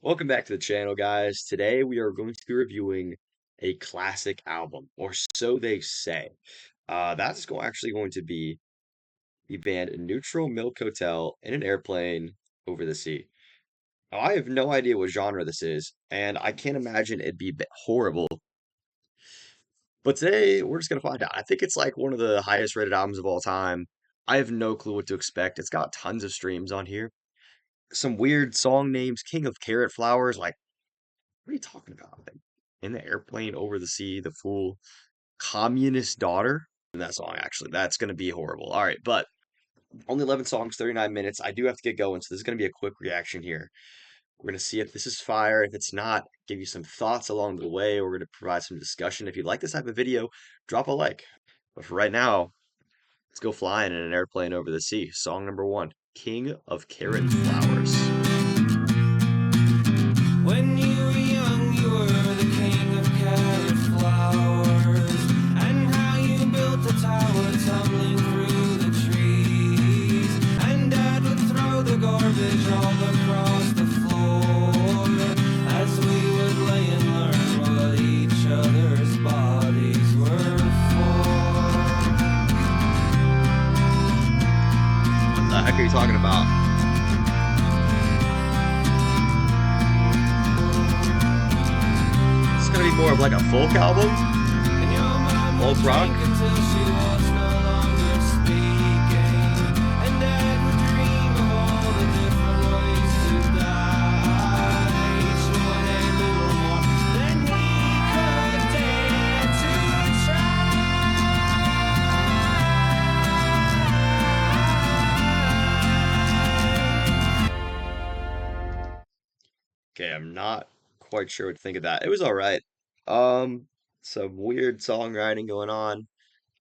Welcome back to the channel, guys. Today we are going to be reviewing a classic album, or so they say. Actually going to be the band Neutral Milk Hotel in an airplane over the sea. Now, I have no idea what genre this is, and I can't imagine it'd be horrible. But today we're just gonna find out. I think it's like one of the highest rated albums of all time. I have no clue what to expect. It's got tons of streams on here. Some weird song names, King of Carrot Flowers, like what are you talking about? Like, in the airplane over the sea, the fool, communist daughter. And that song, actually, that's going to be horrible. All right, but only 11 songs, 39 minutes. I do have to get going, so this is going to be a quick reaction here. We're going to see if this is fire. If it's not, give you some thoughts along the way. We're going to provide some discussion. If you like this type of video, drop a like. But for right now, let's go flying in an airplane over the sea. Song number one, King of Carrot Flowers. When you were young, you were the king of carrot flowers, and how you built a tower tumbling through the trees, and Dad would throw the garbage all across the floor, as we would lay and learn what each other's bodies were for. What the heck are you talking about? Gonna be more of like a folk album, And your mom would folk rock. drink until she was no longer speaking, and Dad would dream of all the different ways to die, each one a little more than he could dare to try. Okay, I'm not quite sure what to think of that. It was all right. Um, some weird songwriting going on.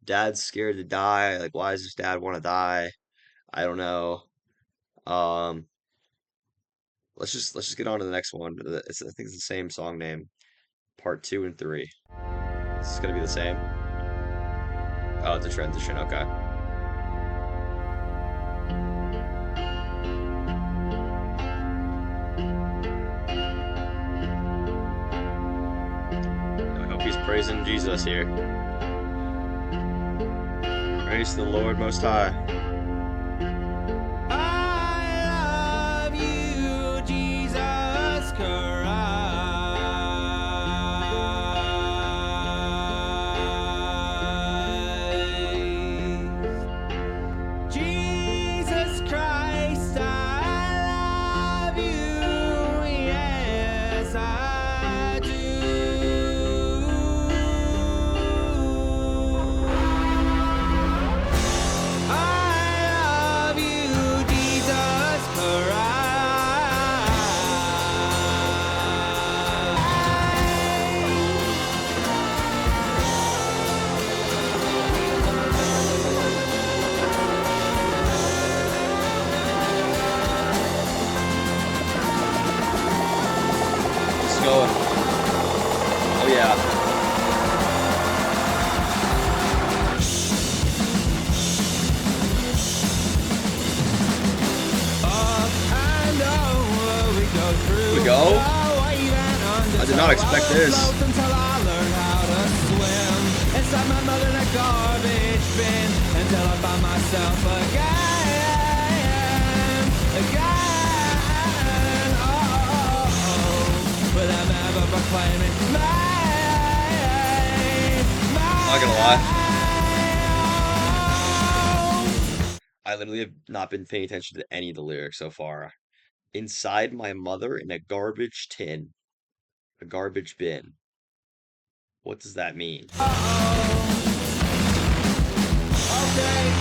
Dad's scared to die. Like, why does his dad want to die? I don't know. Um, let's just get on to the next one. I think it's the same song name. Part two and three. It's gonna be the same. Oh, it's a transition. Okay. I hope he's praising Jesus here. Praise the Lord Most High. I love you, Jesus Christ. Jesus Christ, I love you, yes I do. I love you, Jesus Let's go. Oh yeah. Here We go. I did not expect this. Until I learned how to swim inside my mother in a garbage bin, until I find myself again. Without ever proclaiming Not gonna lie. I literally have not been paying attention to any of the lyrics so far. Inside my mother in a garbage tin, a garbage bin. What does that mean? okay.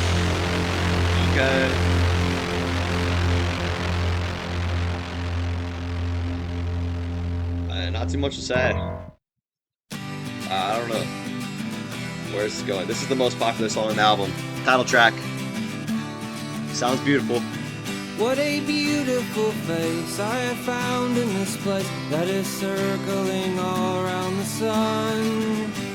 Okay. Not too much to say. I don't know. Where's this going? This is the most popular song on the album. Title track. Sounds beautiful. What a beautiful face I have found in this place that is circling all around the sun.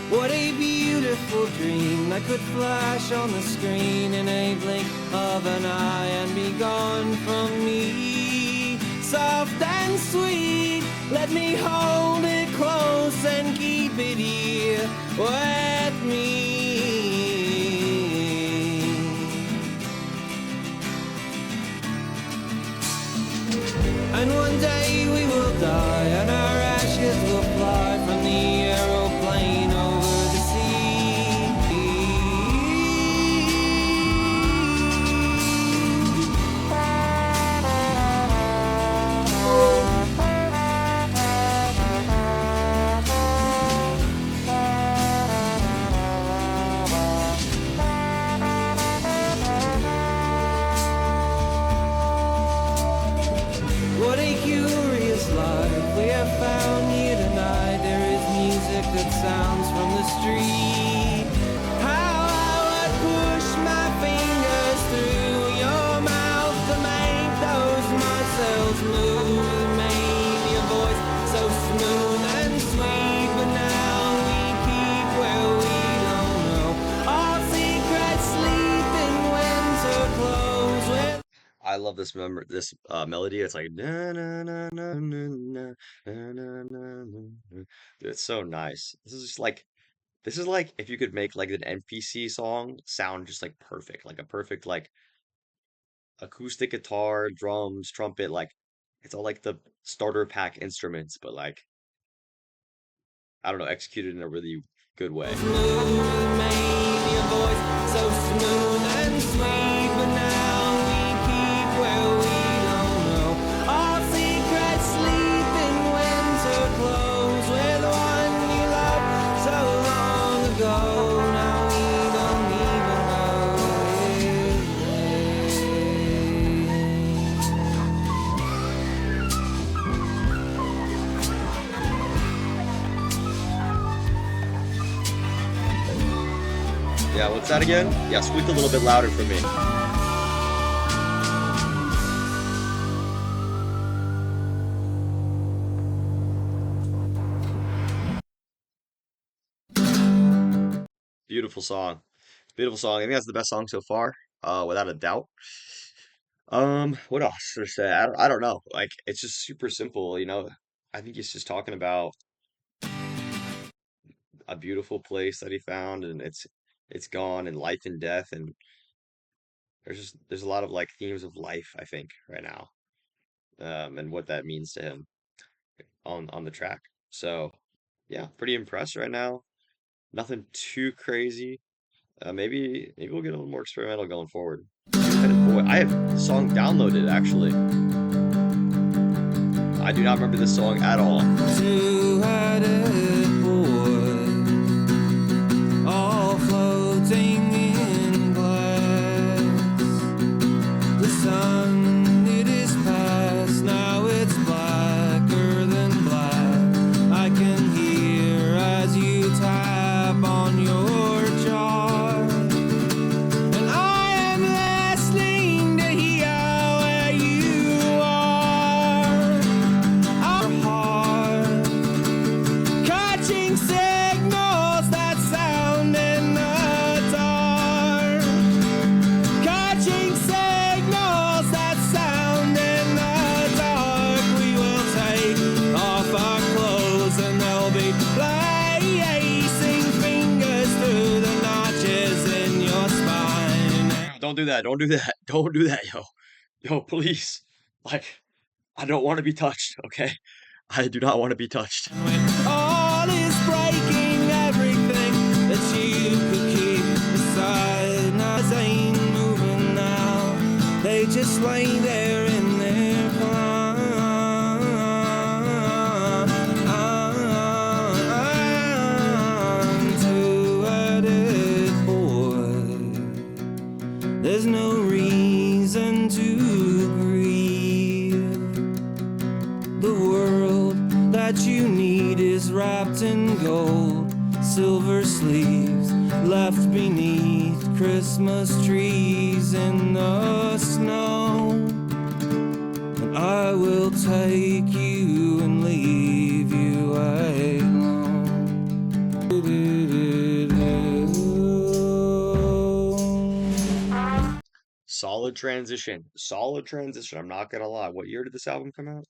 What a beautiful dream that could flash on the screen in a blink of an eye and be gone from me. Soft and sweet, Let me hold it close and keep it here with me. And one day we will die, and our ashes will fly from the aeroplane over the sea. What a curious life we have found here tonight. There is music that sounds from the street. How I would push my fingers through your mouth to make those muscles move. Made your voice so smooth and sweet, but now we keep where we don't know. Our secrets sleep in winter clothes. I love this melody. It's like na na na na na na na na na na. It's so nice. This is like if you could make like an NPC song sound just like perfect, like a perfect like acoustic guitar, drums, trumpet, like it's all like the starter pack instruments, but like I don't know, executed in a really good way. Smooth, made your voice so smooth and sweet, but now we keep where we don't know. Our secrets sleep in winter clothes with the one you loved so long ago. Now we don't even Yeah, what's that again? Yeah, squeak a little bit louder for me. Beautiful song. Beautiful song. I think that's the best song so far, without a doubt. What else to say? I don't know. Like, it's just super simple, you know. I think he's just talking about a beautiful place that he found, and it's gone, and life and death, and there's a lot of like themes of life, I think, right now, and what that means to him on the track. So, yeah, pretty impressed right now. Nothing too crazy. Maybe we'll get a little more experimental going forward. Two-headed boy. I have the song downloaded actually. I do not remember this song at all. two-headed boy, all floating in glass. The sun, it is past, now it's blacker than black. I can hear as you tap on your jaw, and I am listening to hear where you are. Our heart catching signals that sound in the dark, catching signals that sound in the dark. We will take off our clothes and they'll be placing fingers through the notches in your spine. Don't do that. Don't do that. Don't do that, yo. Yo, please. Like, I don't want to be touched, okay? I do not want to be touched. When all is breaking, everything that you could keep aside now ain't moving now. They just lay there in their climb. Two-headed boy, there's no reason to grieve. The world that you need is wrapped in gold, silver sleeves left beneath Christmas trees in the snow. And I will take you and leave you alone. Solid transition. Solid transition. I'm not gonna lie. What year did this album come out?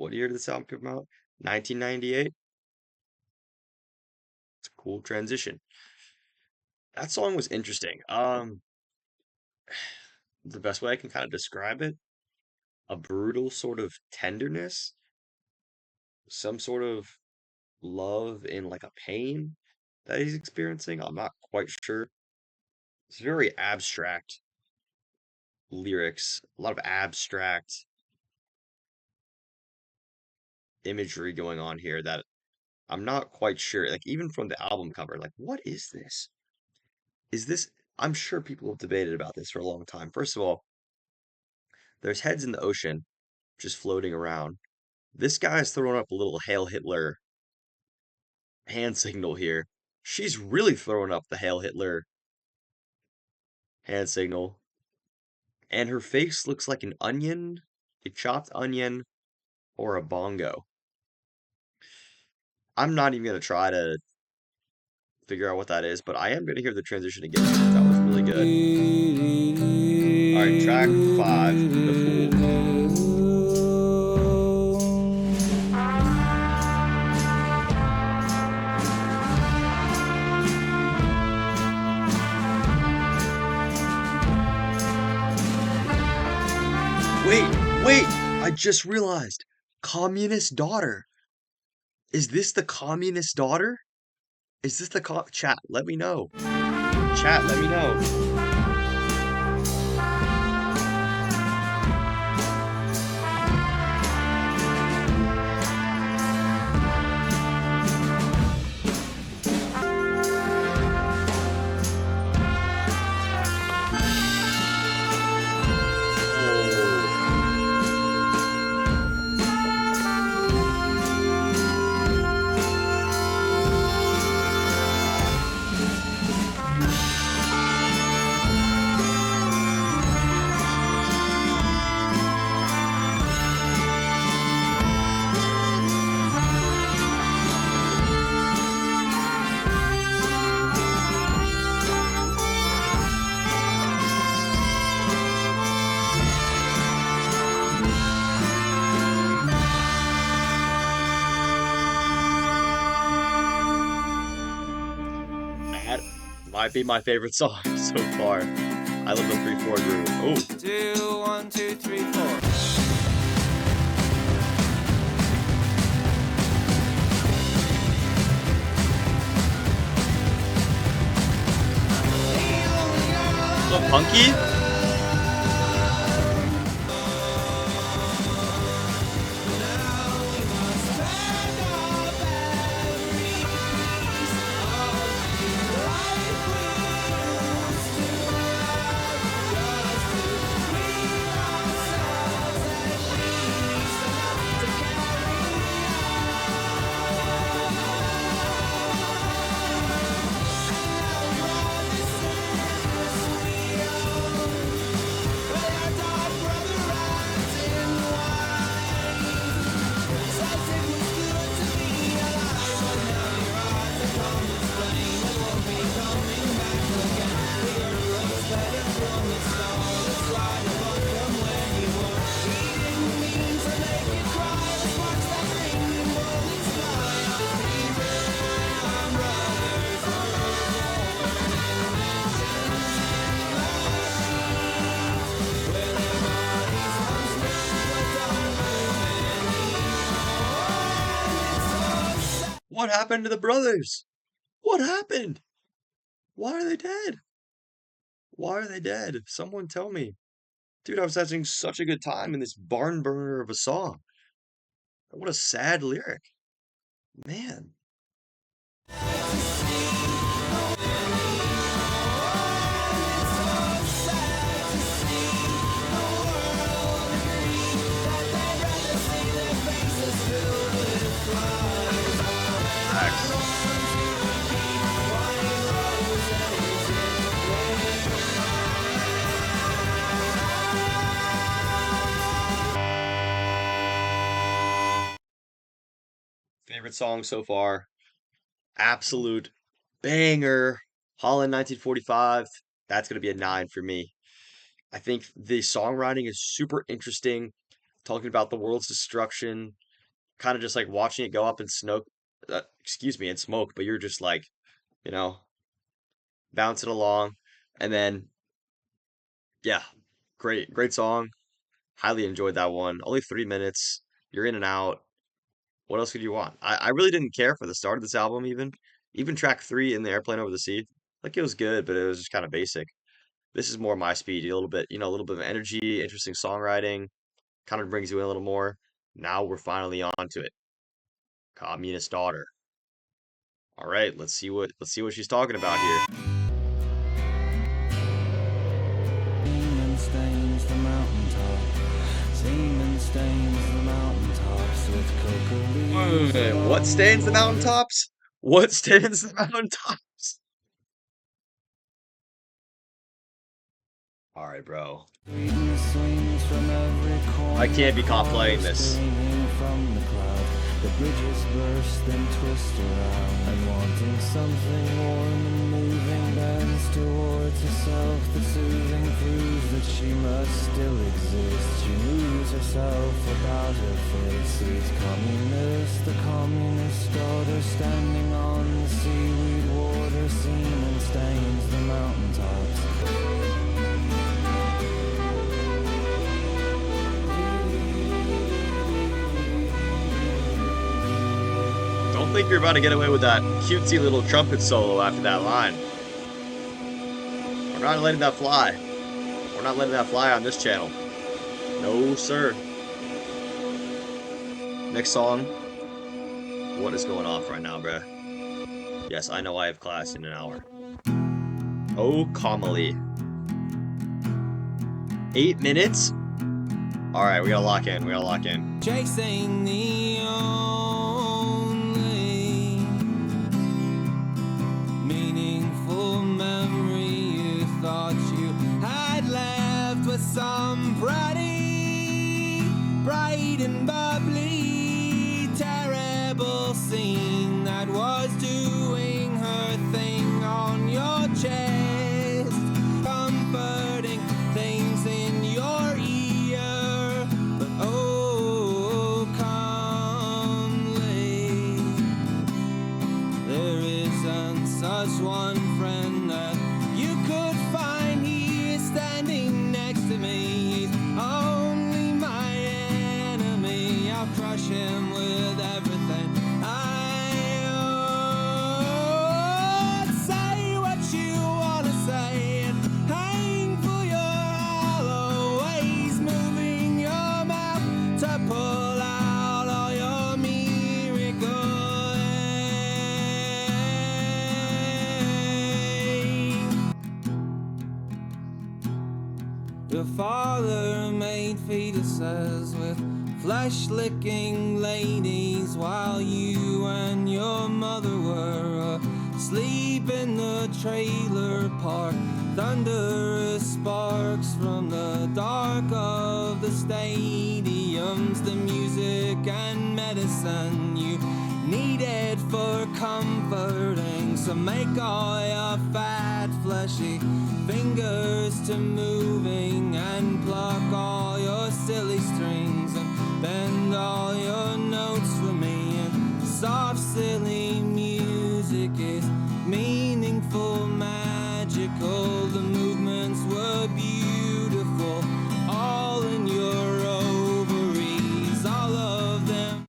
What year did this album come out? 1998. It's a cool transition. That song was interesting. The best way I can kind of describe it, a brutal sort of tenderness, some sort of love in like a pain that he's experiencing. I'm not quite sure. It's very abstract lyrics, a lot of abstract imagery going on here that I'm not quite sure. Like even from the album cover, like what is this? Is this I'm sure people have debated about this for a long time. First of all, there's heads in the ocean just floating around. This guy's throwing up a little Hail Hitler hand signal here. She's really throwing up the Hail Hitler hand signal. And her face looks like an onion, a chopped onion, or a bongo. I'm not even going to try to figure out what that is, but I am going to hear the transition again because that was really good. All right, track five, The Fool. Wait, I just realized. Communist daughter. Is this the communist daughter? Is this the chat? Let me know. Chat, let me know. Oh, that might be my favorite song so far. I love the 3/4 groove. Oh, Two, one, two, three, four. a little punky. What happened to the brothers? What happened? Why are they dead? Why are they dead? Someone tell me. Dude, I was having such a good time in this barn burner of a song. What a sad lyric. Man. Facts. Favorite song so far. Absolute banger. Holland 1945. That's going to be a 9 for me. I think the songwriting is super interesting, talking about the world's destruction, kind of just like watching it go up and smoke, excuse me, and smoke, but you're just like, you know, bouncing along. And then, yeah, great song. Highly enjoyed that one. Only 3 minutes. You're in and out. What else could you want? I really didn't care for the start of this album even. Even track three in the airplane over the sea. Like it was good, but it was just kind of basic. This is more my speed. A little bit, a little bit of energy, interesting songwriting, kind of brings you in a little more. Now we're finally on to it. Communist daughter. All right, let's see what she's talking about here. Semen stains the mountaintop. Semen stains the mountaintops with coca leaves What along stains the the border. mountaintops? What stains the mountaintops? All right, bro. Sweden swings from every I corner. can't be caught playing Fire this. streaming from the cloud. The bridges burst and twist around. And wanting something warm and moving bends towards herself. The soothing proves that she must still exist. She moves herself about her face. Sweet communist, the communist daughter standing on the seaweed water. Semen stains the mountaintops. Don't think you're about to get away with that cutesy little trumpet solo after that line. We're not letting that fly. We're not letting that fly on this channel. No, sir. Next song. What is going off right now, bruh? Yes, I know I have class in an hour. Oh, Kamali. 8 minutes? Alright, we gotta lock in. We gotta lock in. Chasing the only meaningful memory you thought you had left was some bright and bubbly, terrible scene that was doing her thing on your chest, comforting things in your ear, but oh, come late. There isn't such one friend that you could find. He is standing next to me. He's only my enemy. I'll crush him with everything I own. Say what you wanna say and hang for your always moving your mouth to pull out all your miracle aim. Your father made fetuses with flesh-licking ladies while you and your mother were asleep in the trailer park. Thunderous sparks from the dark of the stadiums, the music and medicine you needed for comforting. So make all your fat, fleshy fingers to moving and pluck all your silly strings and bend all your notes for me. And soft, silly music is meaningful, magical. The movements were beautiful, all in your ovaries, all of them.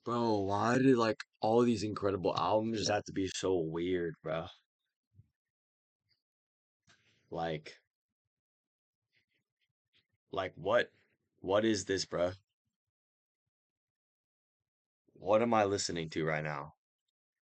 Bro, why did like all these incredible albums just have to be so weird, bro? Like, like what? What is this, bro? What am I listening to right now?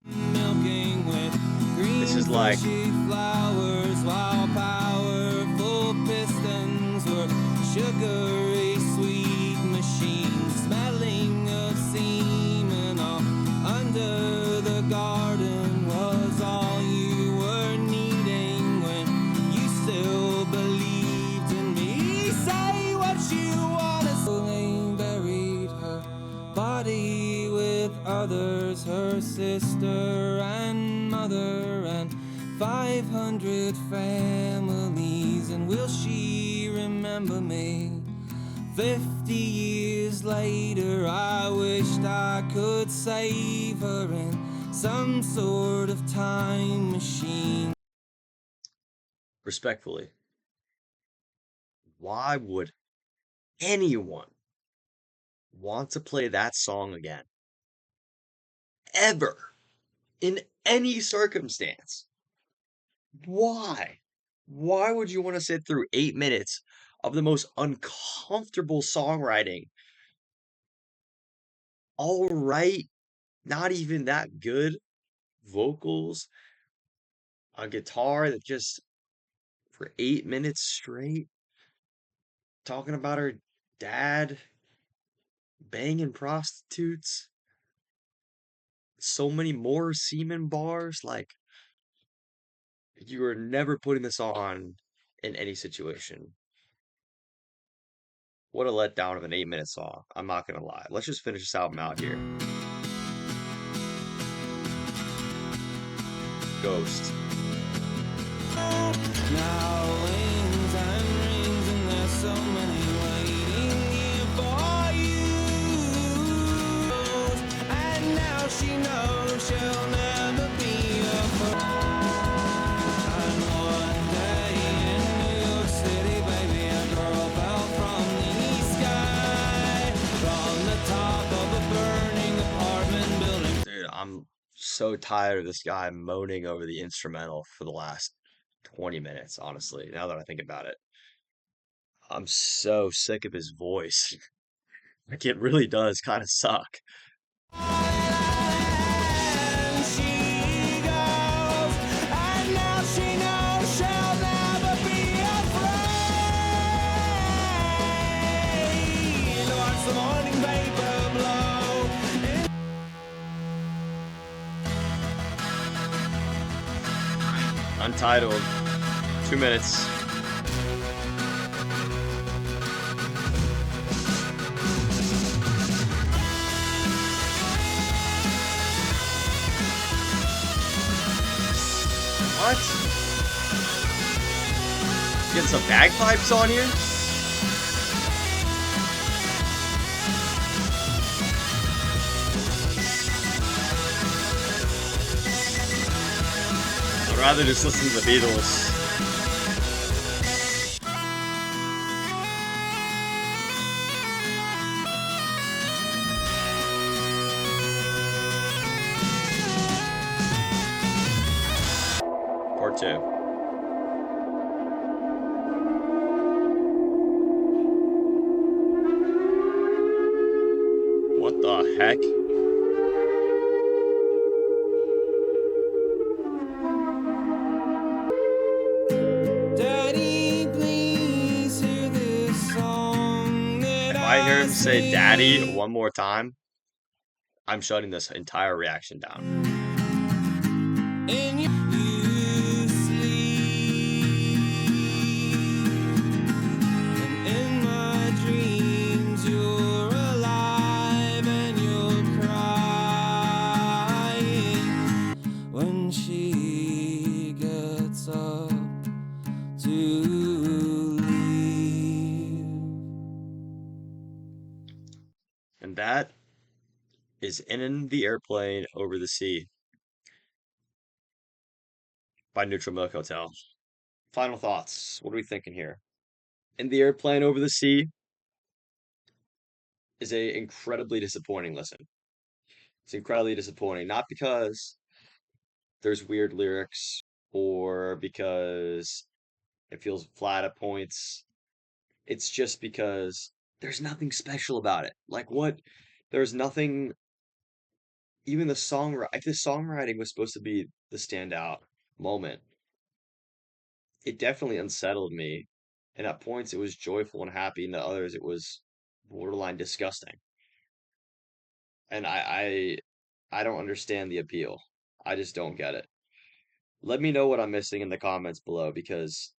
Milking with This green is like, fleshy flowers, while powerful pistons were sugary sweet machines, smelling of semen. All under the garden was all you were needing when you still believed in me. Say what you wanna say. Buried her body with others, her sister and mother, and 500 families, and will she remember me? 50 years later, I wished I could save her in some sort of time machine. Respectfully, why would anyone want to play that song again? Ever. In any circumstance. Why? Why would you want to sit through 8 minutes of the most uncomfortable songwriting? All right, not even that good vocals, a guitar that just for 8 minutes straight talking about her dad banging prostitutes, so many more semen bars. Like, you are never putting this on in any situation. What a letdown of an 8 minute song. I'm not gonna lie. Let's just finish this album out here. Ghost. Now rings and rings, and there's so many waiting here for you. And now she knows she'll never be afraid. And one day in New York City, baby, a girl fell from the sky, from the top of a burning apartment building. Dude, I'm so tired of this guy moaning over the instrumental for the last 20 minutes, honestly, now that I think about it. I'm so sick of his voice. Like, it really does kind of suck. And she goes, and now she knows she'll never be afraid. Watch the morning vapor blow. Untitled. 2 minutes. What? Getting some bagpipes on here? I'd rather just listen to the Beatles. Part 2. What the heck? Daddy, please hear this song that If I hear I him say daddy sing. one more time, I'm shutting this entire reaction down. And you sleep, and in my dreams you're alive, and you're crying when she gets up to leave. And that is In the Airplane Over the Sea by Neutral Milk Hotel. Final thoughts. What are we thinking here? In the Airplane Over the Sea is a incredibly disappointing listen. It's incredibly disappointing, not because there's weird lyrics or because it feels flat at points. It's just because there's nothing special about it. Like, what? There's nothing. Even the song, if the songwriting was supposed to be the standout moment, it definitely unsettled me. And at points it was joyful and happy, and at others it was borderline disgusting. And I don't understand the appeal. I just don't get it. Let me know what I'm missing in the comments below, because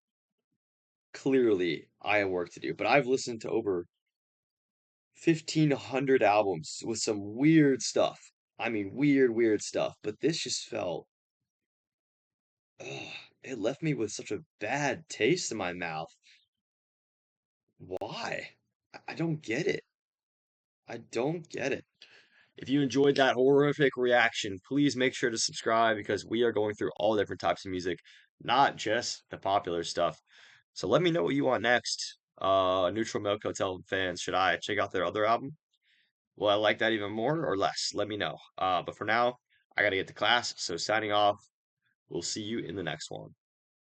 clearly I have work to do. But I've listened to over 1,500 albums with some weird stuff. I mean, weird, weird stuff. But this just felt Ugh, it left me with such a bad taste in my mouth. Why? I don't get it. I don't get it. If you enjoyed that horrific reaction, please make sure to subscribe because we are going through all different types of music, not just the popular stuff. So let me know what you want next. Neutral Milk Hotel fans, should I check out their other album? Will I like that even more or less? Let me know. But for now, I gotta get to class, so signing off. We'll see you in the next one.